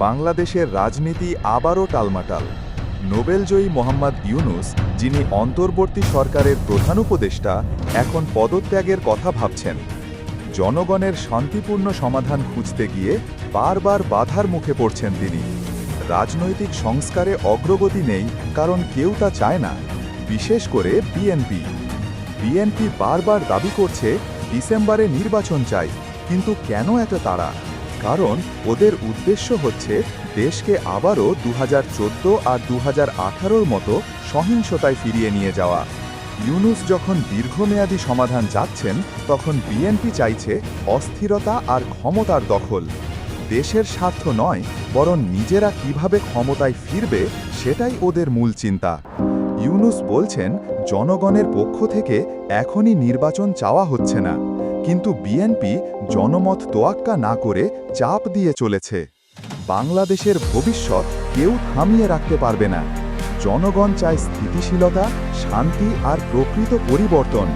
বাংলাদেশের রাজনীতি আবারও টালমাটাল। নোবেলজয়ী মোহাম্মদ ইউনূস, যিনি অন্তর্বর্তী সরকারের প্রধান উপদেষ্টা, এখন পদত্যাগের কথা ভাবছেন। জনগণের শান্তিপূর্ণ সমাধান খুঁজতে গিয়ে বারবার বাধার মুখে পড়ছেন তিনি। রাজনৈতিক সংস্কারে অগ্রগতি নেই, কারণ কেউ তা চায় না, বিশেষ করে বিএনপি। বিএনপি বারবার দাবি করছে ডিসেম্বরে নির্বাচন চাই, কিন্তু কেন এত তাড়া? কারণ ওদের উদ্দেশ্য হচ্ছে দেশকে আবারও 2014 আর 2018-র মতো সহিংসতায় ফিরিয়ে নিয়ে যাওয়া। ইউনূস যখন দীর্ঘমেয়াদী সমাধান চাচ্ছেন, তখন বিএনপি চাইছে অস্থিরতা আর ক্ষমতার দখল। দেশের স্বার্থ নয়, বরং নিজেরা কিভাবে ক্ষমতায় ফিরবে সেটাই ওদের মূল চিন্তা। ইউনূস বলছেন জনগণের পক্ষ থেকে এখনই নির্বাচন চাওয়া হচ্ছে না, কিন্তু বিএনপি জনমত তোয়াক্কা না করে চাপ দিয়ে চলেছে। বাংলাদেশের ভবিষ্যৎ কেউ থামিয়ে রাখতে পারবে না। জনগণ চায় স্থিতিশীলতা, শান্তি আর প্রকৃত পরিবর্তন,